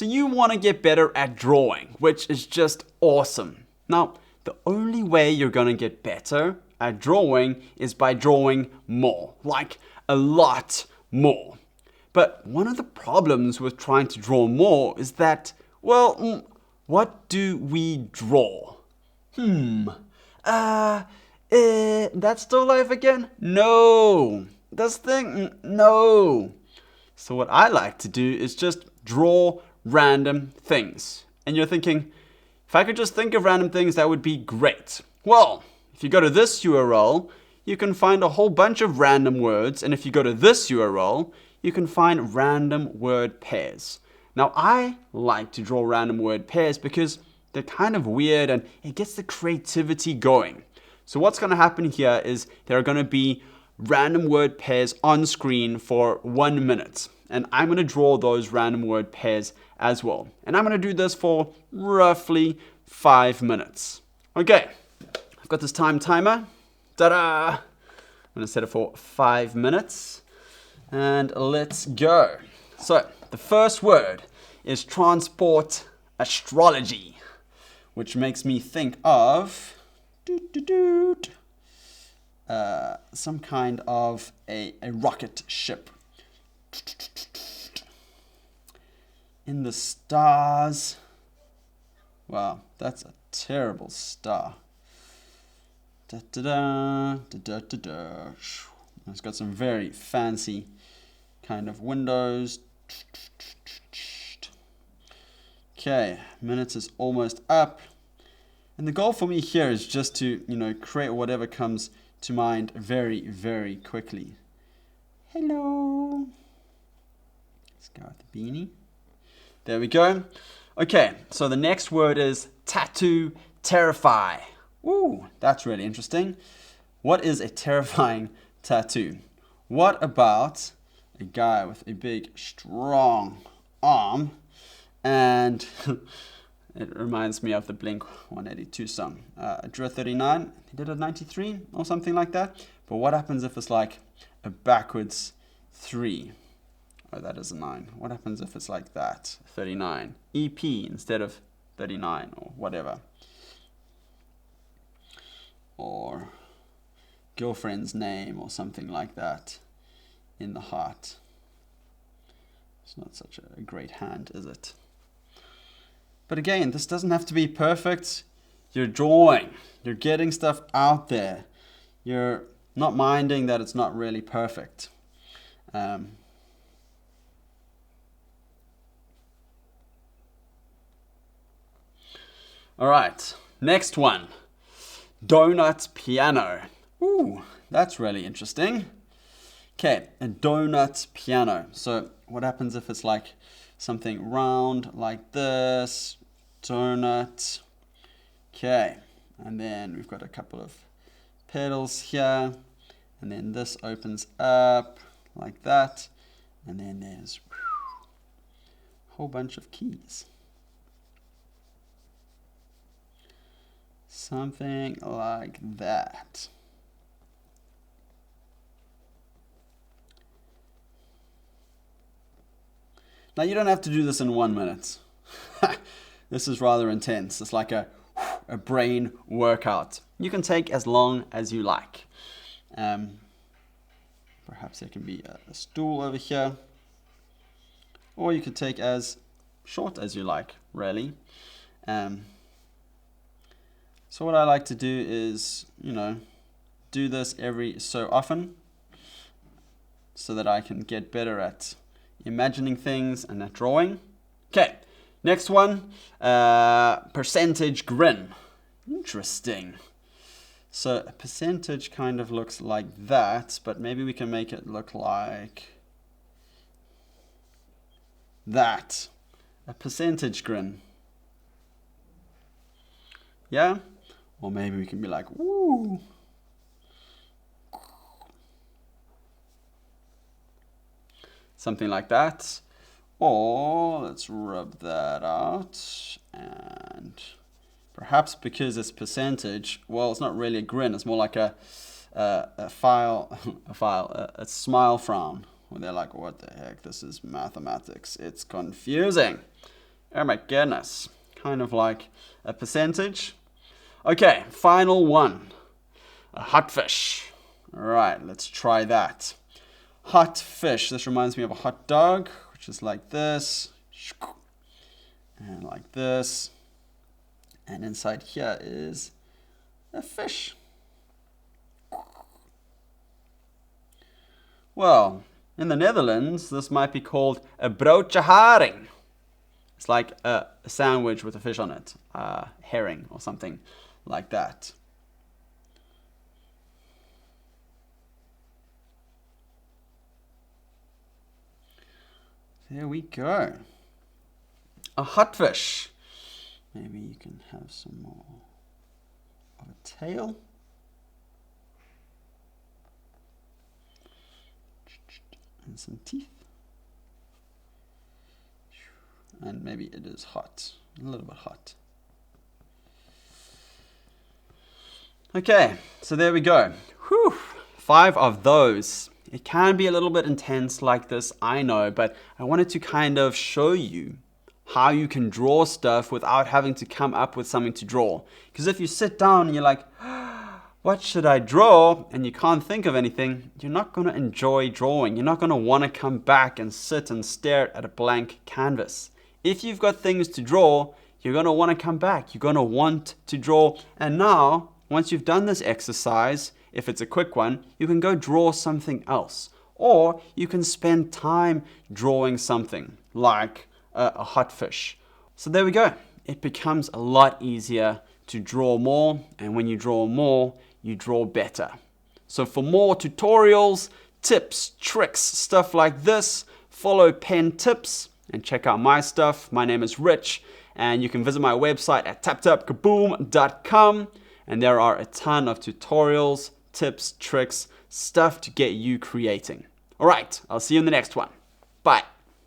So you want to get better at drawing, which is just awesome. Now, the only way you're going to get better at drawing is by drawing more, like a lot more. But one of the problems with trying to draw more is that, well, what do we draw? That's still life again? No. This thing? No. So what I like to do is just draw random things. And you're thinking, if I could just think of random things, that would be great. Well, if you go to this URL, you can find a whole bunch of random words. And if you go to this URL, you can find random word pairs. Now, I like to draw random word pairs because they're kind of weird and it gets the creativity going. So what's going to happen here is there are going to be random word pairs on screen for 1 minute. And I'm going to draw those random word pairs as well. And I'm going to do this for roughly 5 minutes. Okay, I've got this timer. Ta-da! I'm going to set it for 5 minutes. And let's go. So the first word is transport astrology, which makes me think of some kind of a rocket ship. In the stars. Wow, that's a terrible star. Da-da-da, da-da-da-da. It's got some very fancy kind of windows. Okay, minutes is almost up. And the goal for me here is just to, create whatever comes to mind very, very quickly. Hello. Let's go with the beanie. There we go. Okay, so the next word is tattoo terrify. Ooh, that's really interesting. What is a terrifying tattoo? What about a guy with a big, strong arm and it reminds me of the Blink 182 song. I drew a 39, he did a 93 or something like that. But what happens if it's like a backwards 3? Oh, that is a 9. What happens if it's like that? 39. EP instead of 39 or whatever. Or girlfriend's name or something like that in the heart. It's not such a great hand, is it? But again, this doesn't have to be perfect. You're drawing. You're getting stuff out there. You're not minding that it's not really perfect. All right, next one. Donut piano. Ooh, that's really interesting. Okay, a donut piano. So what happens if it's like something round like this? Donut. Okay, and then we've got a couple of pedals here, and then this opens up like that, and then there's a whole bunch of keys. Something like that. Now you don't have to do this in 1 minute. This is rather intense. It's like a brain workout. You can take as long as you like. Perhaps there can be a stool over here. Or you could take as short as you like, really. So what I like to do is, do this every so often so that I can get better at imagining things and at drawing. Okay, next one, percentage grin. Interesting. So a percentage kind of looks like that, but maybe we can make it look like that. A percentage grin. Yeah? Or maybe we can be like, woo. Something like that. Or let's rub that out. And perhaps because it's percentage, well, it's not really a grin. It's more like a smile frown. Where they're like, what the heck? This is mathematics. It's confusing. Oh my goodness. Kind of like a percentage. Okay, final one. A hot fish. All right, let's try that. Hot fish. This reminds me of a hot dog, which is like this. And like this. And inside here is a fish. Well, in the Netherlands, this might be called a broodje haring. It's like a sandwich with a fish on it, herring or something like that. There we go. A hot fish. Maybe you can have some more of a tail. And some teeth. And maybe it is hot, a little bit hot. Okay, so there we go. Whew, 5 of those. It can be a little bit intense like this, I know, but I wanted to kind of show you how you can draw stuff without having to come up with something to draw. Because if you sit down and you're like, what should I draw? And you can't think of anything, you're not going to enjoy drawing. You're not going to want to come back and sit and stare at a blank canvas. If you've got things to draw, you're going to want to come back. You're going to want to draw. And now, once you've done this exercise, if it's a quick one, you can go draw something else. Or you can spend time drawing something like a hot fish. So there we go. It becomes a lot easier to draw more. And when you draw more, you draw better. So for more tutorials, tips, tricks, stuff like this, follow Pen Tips and check out my stuff. My name is Rich, and you can visit my website at TapTapKaboom.com, and there are a ton of tutorials, tips, tricks, stuff to get you creating. All right, I'll see you in the next one. Bye.